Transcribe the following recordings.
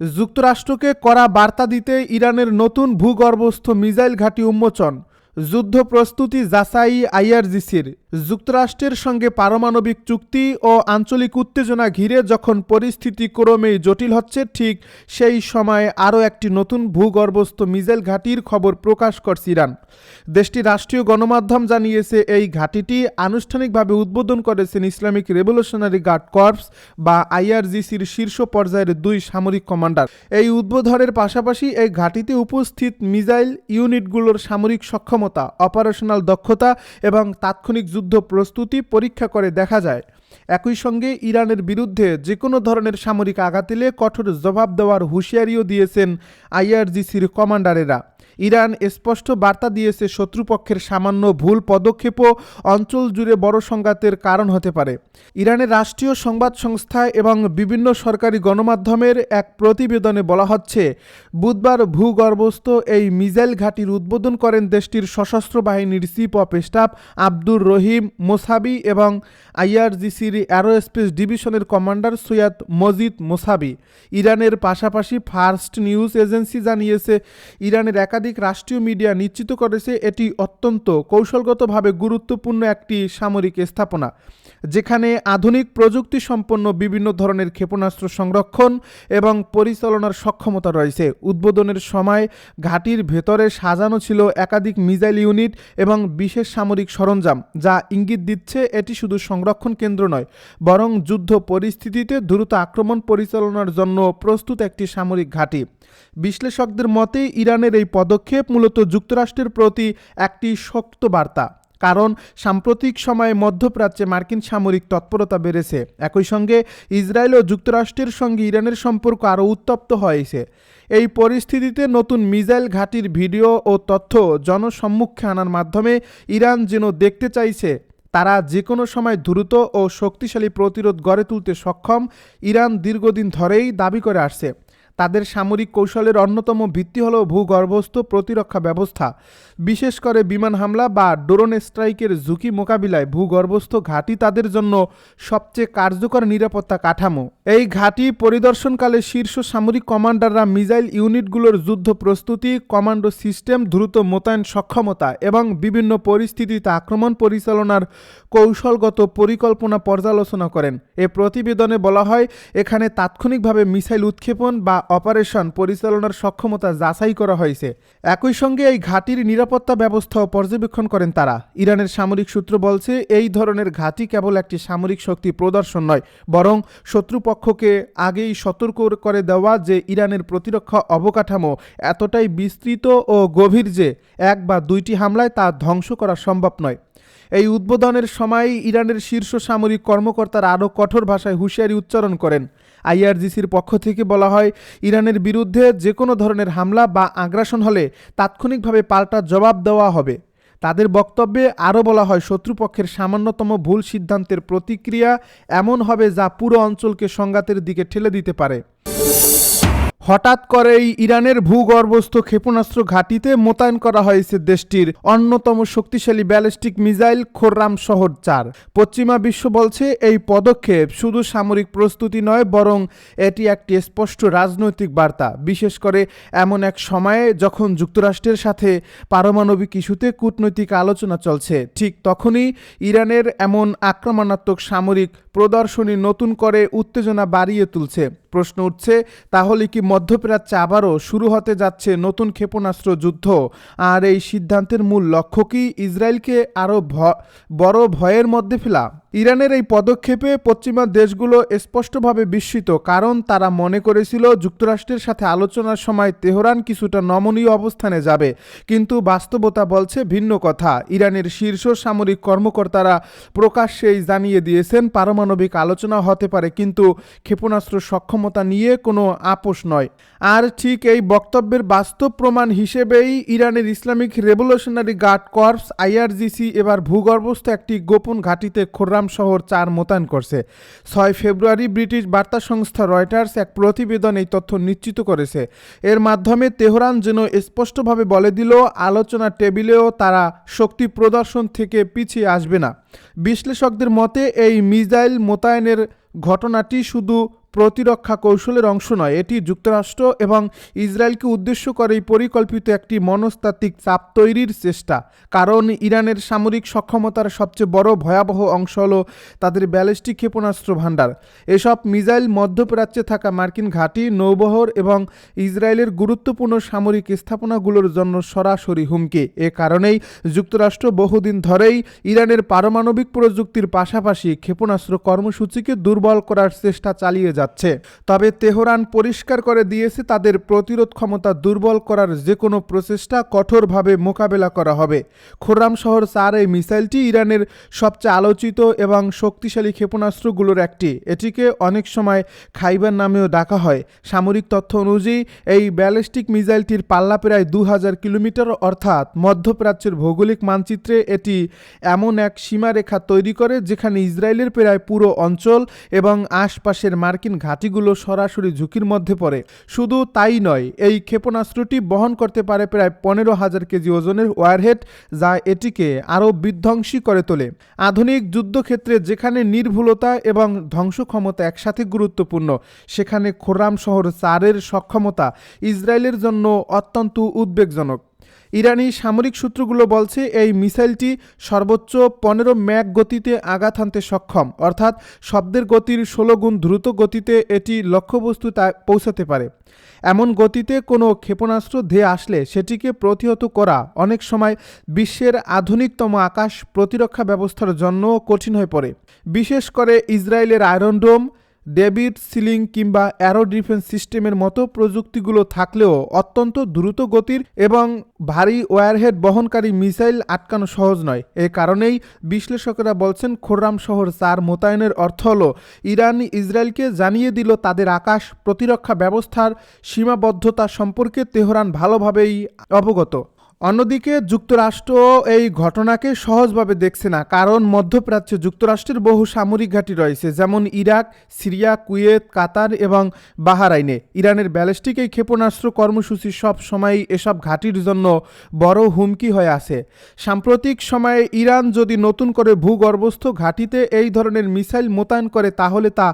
যুক্তরাষ্ট্রকে কড়া বার্তা দিতে ইরানের নতুন ভূগর্ভস্থ মিসাইল ঘাঁটি উন্মোচন। যুদ্ধ প্রস্তুতি যাচাই আইআরজিসির। যুক্তরাষ্ট্রের সঙ্গে পারমাণবিক চুক্তি ও আঞ্চলিক উত্তেজনা ঘিরে যখন পরিস্থিতি ক্রমেই জটিল হচ্ছে, ঠিক সেই সময়ে আরও একটি নতুন ভূগর্ভস্থ মিসাইল ঘাঁটির খবর প্রকাশ করছে ইরান। দেশটির রাষ্ট্রীয় গণমাধ্যম জানিয়েছে, এই ঘাঁটিটি আনুষ্ঠানিকভাবে উদ্বোধন করেছেন ইসলামিক রেভলিউশনারি গার্ড কর্পস বা আইআরজিসির শীর্ষ পর্যায়ের দুই সামরিক কমান্ডার। এই উদ্বোধনের পাশাপাশি এই ঘাঁটিতে উপস্থিত মিসাইল ইউনিটগুলোর সামরিক সক্ষমতা, অপারেশনাল দক্ষতা এবং তাৎক্ষণিক যুদ্ধ প্রস্তুতি পরীক্ষা করে দেখা যায়। একই সঙ্গে ইরানের বিরুদ্ধে যে কোনো ধরনের সামরিক আঘাত এলে কঠোর জবাব দেওয়ার হুঁশিয়ারিও দিয়েছেন আইআরজিসির কমান্ডারেরা। ইরান স্পষ্ট বার্তা দিয়েছে, শত্রুপক্ষের সামান্য ভুল পদক্ষেপও অঞ্চল জুড়ে বড় সংঘাতের কারণ হতে পারে। ইরানের রাষ্ট্রীয় সংবাদ সংস্থা এবং বিভিন্ন সরকারি গণমাধ্যমের এক প্রতিবেদনে বলা হচ্ছে, বুধবার ভূগর্ভস্থ এই মিসাইল ঘাঁটির উদ্বোধন করেন দেশটির সশস্ত্র বাহিনীর chief of staff Abdur Rahim মোসাবি এবং আইআরজিসির অ্যারোস্পেস ডিভিশনের কমান্ডার সৈয়দ মজিদ মোসাবি। ইরানের পাশাপাশি ফার্স্ট নিউজ এজেন্সি জানিয়েছে, ইরানের একাধিক রাষ্ট্রীয় মিডিয়া নিশ্চিত করেছে এটি অত্যন্ত কৌশলগতভাবে গুরুত্বপূর্ণ একটি সামরিক স্থাপনা, যেখানে আধুনিক প্রযুক্তি সম্পন্ন বিভিন্ন ধরনের ক্ষেপণাস্ত্র সংরক্ষণ এবং পরিচালনার সক্ষমতা রয়েছে। উদ্বোধনের সময় ঘাঁটির ভেতরে সাজানো ছিল একাধিক মিসাইল ইউনিট এবং বিশেষ সামরিক সরঞ্জাম, যা ইঙ্গিত দিচ্ছে এটি শুধু সংরক্ষণ কেন্দ্র নয়, বরং যুদ্ধ পরিস্থিতিতে দ্রুত আক্রমণ পরিচালনার জন্য প্রস্তুত একটি সামরিক ঘাঁটি। বিশ্লেষকদের মতে ইরানের এই পদক্ষেপ মূলত যুক্তরাষ্ট্রের প্রতি একটি শক্ত বার্তা, কারণ সাম্প্রতিক সময়ে মধ্যপ্রাচ্যে মার্কিন সামরিক তৎপরতা বেড়েছে। একই সঙ্গে ইসরায়েল ও যুক্তরাষ্ট্রের সঙ্গে ইরানের সম্পর্ক আরও উত্তপ্ত হয়েছে। এই পরিস্থিতিতে নতুন মিসাইল ঘাঁটির ভিডিও ও তথ্য জনসম্মুখে আনার মাধ্যমে ইরান যেন দেখতে চাইছে তারা যে কোনো সময় দ্রুত ও শক্তিশালী প্রতিরোধ গড়ে তুলতে সক্ষম। ইরান দীর্ঘদিন ধরেই দাবি করে আসছে, তাদের সামরিক কৌশলের অন্যতম ভিত্তি হল ভূগর্ভস্থ প্রতিরক্ষা ব্যবস্থা। বিশেষ করে বিমান হামলা বা ড্রোন স্ট্রাইকের ঝুঁকি মোকাবিলায় ভূগর্ভস্থ ঘাঁটি তাদের জন্য সবচেয়ে কার্যকর নিরাপত্তা কাঠামো। এই ঘাঁটি পরিদর্শনকালে শীর্ষ সামরিক কমান্ডাররা মিসাইল ইউনিটগুলোর যুদ্ধ প্রস্তুতি, কমান্ডো সিস্টেম, দ্রুত মোতায়েন সক্ষমতা এবং বিভিন্ন পরিস্থিতিতে আক্রমণ পরিচালনার কৌশলগত পরিকল্পনা পর্যালোচনা করেন। এ প্রতিবেদনে বলা হয়, এখানে তাৎক্ষণিকভাবে মিসাইল উৎক্ষেপণ বা অপারেশন পরিচালনার সক্ষমতা যাচাই করা হয়েছে। একই সঙ্গে এই ঘাঁটির নিরাপত্তা ব্যবস্থাও পর্যবেক্ষণ করেন তারা। ইরানের সামরিক সূত্র বলছে, এই ধরনের ঘাঁটি কেবল একটি সামরিক শক্তি প্রদর্শন নয়, বরং শত্রুপক্ষকে আগেই সতর্ক করে দেওয়া যে ইরানের প্রতিরক্ষা অবকাঠামো এতটাই বিস্তৃত ও গভীর যে এক বা দুইটি হামলায় তা ধ্বংস করা সম্ভব নয়। এই উদ্বোধনের সময় ইরানের শীর্ষ সামরিক কর্মকর্তারা আরও কঠোর ভাষায় হুঁশিয়ারি উচ্চারণ করেন। আইআরজিসির পক্ষ থেকে বলা হয়, ইরানের বিরুদ্ধে যে কোনো ধরনের হামলা বা আগ্রাসন হলে তাৎক্ষণিকভাবে পাল্টা জবাব দেওয়া হবে। তাদের বক্তব্যে আরও বলা হয়, শত্রুপক্ষের সামান্যতম ভুল সিদ্ধান্তের প্রতিক্রিয়া এমন হবে যা পুরো অঞ্চলকে সংঘাতের দিকে ঠেলে দিতে পারে। হঠাৎ করেই ইরানের ভূগর্ভস্থ ক্ষেপণাস্ত্র ঘাঁটিতে মোতায়েন করা হয়েছে দেশটির অন্যতম শক্তিশালী ব্যালিস্টিক মিসাইল খোররাম শহর 4। পশ্চিমা বিশ্ব বলছে, এই পদক্ষেপ শুধু সামরিক প্রস্তুতি নয়, বরং এটি একটি স্পষ্ট রাজনৈতিক বার্তা, বিশেষ করে এমন এক সময়ে যখন যুক্তরাষ্ট্রের সাথে পারমাণবিক ইস্যুতে কূটনৈতিক আলোচনা চলছে। ঠিক তখনই ইরানের এমন আক্রমণাত্মক সামরিক প্রদর্শনী নতুন করে উত্তেজনা বাড়িয়ে তুলছে। প্রশ্ন উঠছে, তাহলে কি মধ্যপ্রাচ্যে আবারও শুরু হতে যাচ্ছে নতুন ক্ষেপণাস্ত্র যুদ্ধ? আর এই সিদ্ধান্তের মূল লক্ষ্য কি ইসরায়েলকে আরও বড় ভয়ের মধ্যে ফেলা? ইরানের এই পদক্ষেপে পশ্চিমা দেশগুলো স্পষ্টভাবে বিস্মিত, কারণ তারা মনে করেছিল যুক্তরাষ্ট্রের সাথে আলোচনার সময় তেহরান কিছুটা নমনীয় অবস্থানে যাবে, কিন্তু বাস্তবতা বলছে ভিন্ন কথা। ইরানের শীর্ষ সামরিক কর্মকর্তারা প্রকাশ্যেই জানিয়ে দিয়েছেন, পারমাণবিক আলোচনা হতে পারে, কিন্তু ক্ষেপণাস্ত্র সক্ষমতা নিয়ে কোনো আপোষ নয়। আর ঠিক এই বক্তব্যের বাস্তব প্রমাণ হিসেবেই ইরানের Islamic Revolutionary Guard Corps IRGC এবার ভূগর্ভস্থ একটি গোপন ঘাঁটিতে খোররাম শহর 4 মোতায়েন করছে। 6 ফেব্রুয়ারি ব্রিটিশ বার্তা সংস্থা রয়টার্স এক প্রতিবেদন এই তথ্য নিশ্চিত করেছে। এর মাধ্যমে তেহরান যেন স্পষ্টভাবে বলে দিল, আলোচনা টেবিলেও তারা শক্তি প্রদর্শন থেকে পিছিয়ে আসবে না। বিশ্লেষকদের মতে এই মিসাইল মোতায়েনের ঘটনাটি শুধু প্রতিরক্ষা কৌশলের অংশ নয়, এটি যুক্তরাষ্ট্র এবং ইসরায়েলকে উদ্দেশ্য করেই পরিকল্পিত একটি মনস্তাত্ত্বিক চাপ তৈরির চেষ্টা। কারণ ইরানের সামরিক সক্ষমতার সবচেয়ে বড় ভয়াবহ অংশ হল তাদের ব্যালিস্টিক ক্ষেপণাস্ত্র ভাণ্ডার। এসব মিসাইল মধ্যপ্রাচ্যে থাকা মার্কিন ঘাঁটি, নৌবহর এবং ইসরায়েলের গুরুত্বপূর্ণ সামরিক স্থাপনাগুলোর জন্য সরাসরি হুমকি। এ কারণেই যুক্তরাষ্ট্র বহুদিন ধরেই ইরানের পারমাণবিক প্রযুক্তির পাশাপাশি ক্ষেপণাস্ত্র কর্মসূচিকে দুর্বল করার চেষ্টা চালিয়ে যাচ্ছে। তবে তেহরান পরিষ্কার করে দিয়েছে তাদের প্রতিরোধ ক্ষমতা দুর্বল করার যে কোনো প্রচেষ্টা কঠোরভাবে মোকাবেলা করা হবে। খোররাম শহর 4 এই মিসাইলটি ইরানের সবচেয়ে আলোচিত এবং শক্তিশালী ক্ষেপণাস্ত্রগুলোর একটি। এটিকে অনেক সময় খাইবার নামেও ডাকা হয়। সামরিক তথ্য অনুযায়ী এই ব্যালিস্টিক মিসাইলটির পাল্লা প্রায় 2000 কিলোমিটার, অর্থাৎ মধ্যপ্রাচ্যের ভৌগোলিক মানচিত্রে এটি এমন এক সীমারেখা তৈরি করে যেখানে ইসরায়েলের প্রায় পুরো অঞ্চল এবং আশপাশের মার্কিন ঘাঁটিগুলো সরাসরি ঝুঁকির মধ্যে পড়ে। শুধু তাই নয়, এই ক্ষেপণাস্ত্রটি বহন করতে পারে প্রায় 15,000 কেজি ওজনের ওয়ারহেড, যা এটিকে আরও বিধ্বংসী করে তোলে। আধুনিক যুদ্ধক্ষেত্রে যেখানে নির্ভুলতা এবং ধ্বংস ক্ষমতা একসাথে গুরুত্বপূর্ণ, সেখানে খোররাম শহর 4 সক্ষমতা ইসরায়েলের জন্য অত্যন্ত উদ্বেগজনক। ইরানি সামরিক সূত্রগুলো বলছে এই মিসাইলটি সর্বোচ্চ 15 ম্যাক গতিতে আঘাত হানতে সক্ষম, অর্থাৎ শব্দের গতির 16 গুণ দ্রুত গতিতে এটি লক্ষ্যবস্তুতে পৌঁছাতে পারে। এমন গতিতে কোনো ক্ষেপণাস্ত্র ধেয়ে আসলে সেটিকে প্রতিহত করা অনেক সময় বিশ্বের আধুনিকতম আকাশ প্রতিরক্ষা ব্যবস্থার জন্য কঠিন হয়ে পড়ে। বিশেষ করে ইসরায়েলের আয়রন ডোম, ডেভিড সিলিং কিংবা অ্যারো ডিফেন্স সিস্টেমের মতো প্রযুক্তিগুলো থাকলেও অত্যন্ত দ্রুত গতির এবং ভারী ওয়ারহেড বহনকারী মিসাইল আটকানো সহজ নয়। এ কারণেই বিশ্লেষকেরা বলছেন খোররাম শহর 4 মোতায়েনের অর্থ হল ইরান ইসরায়েলকে জানিয়ে দিল তাদের আকাশ প্রতিরক্ষা ব্যবস্থার সীমাবদ্ধতা সম্পর্কে তেহরান ভালোভাবেই অবগত। অন্যদিকে যুক্তরাষ্ট্র এই ঘটনাকে সহজভাবে দেখছে না, কারণ মধ্যপ্রাচ্যে যুক্তরাষ্ট্রের বহু সামরিক ঘাঁটি রয়েছে, যেমন ইরাক, সিরিয়া, কুয়েত, কাতার এবং বাহরাইনে। ইরানের ব্যালিস্টিক এই ক্ষেপণাস্ত্র কর্মসূচি সব সময়ই এসব ঘাঁটির জন্য বড় হুমকি হয়ে আছে। সাম্প্রতিক সময়ে ইরান যদি নতুন করে ভূগর্ভস্থ ঘাঁটিতে এই ধরনের মিসাইল মোতায়েন করে, তাহলে তা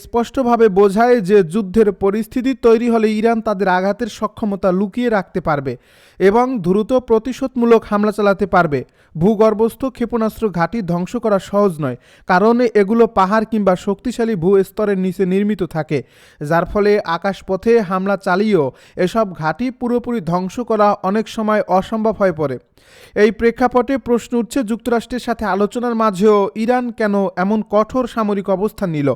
স্পষ্টভাবে বোঝায় যে যুদ্ধের পরিস্থিতি তৈরি হলে ইরান তাদের আঘাতের সক্ষমতা লুকিয়ে রাখতে পারবে এবং দ্রুত প্রতিশোধমূলক হামলা চালাতে পারবে। ভূগর্ভস্থ ক্ষেপণাস্ত্র ঘাঁটি ধ্বংস করা সহজ নয়, কারণ এগুলো পাহাড় কিংবা শক্তিশালী ভূস্তরের নিচে নির্মিত থাকে, যার ফলে আকাশপথে হামলা চালিয়েও এসব ঘাঁটি পুরোপুরি ধ্বংস করা অনেক সময় অসম্ভব হয়ে পড়ে। এই প্রেক্ষাপটে প্রশ্ন উঠছে, যুক্তরাষ্ট্রের সাথে আলোচনার মাঝেও ইরান কেন এমন কঠোর সামরিক অবস্থান নিল?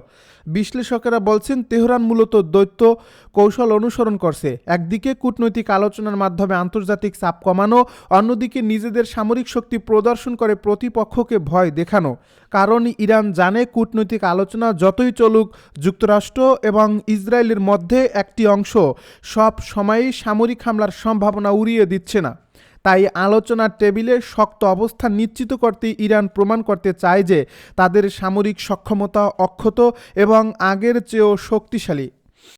বিশ্লেষকেরা বলছেন তেহরান মূলত দ্বৈত কৌশল অনুসরণ করছে। একদিকে কূটনৈতিক আলোচনার মাধ্যমে আন্তর্জাতিক চাপ কমানো, অন্যদিকে নিজেদের সামরিক শক্তি প্রদর্শন করে প্রতিপক্ষকে ভয় দেখানো। কারণ ইরান জানে কূটনৈতিক আলোচনা যতই চলুক, যুক্তরাষ্ট্র এবং ইসরায়েলের মধ্যে একটি অংশ সব সময়ই সামরিক হামলার সম্ভাবনা উড়িয়ে দিচ্ছে না। তাই আলোচনার টেবিলে শক্ত অবস্থান নিশ্চিত করতে ইরান প্রমাণ করতে চায় যে তাদের সামরিক সক্ষমতা অক্ষত এবং আগের চেয়েও শক্তিশালী।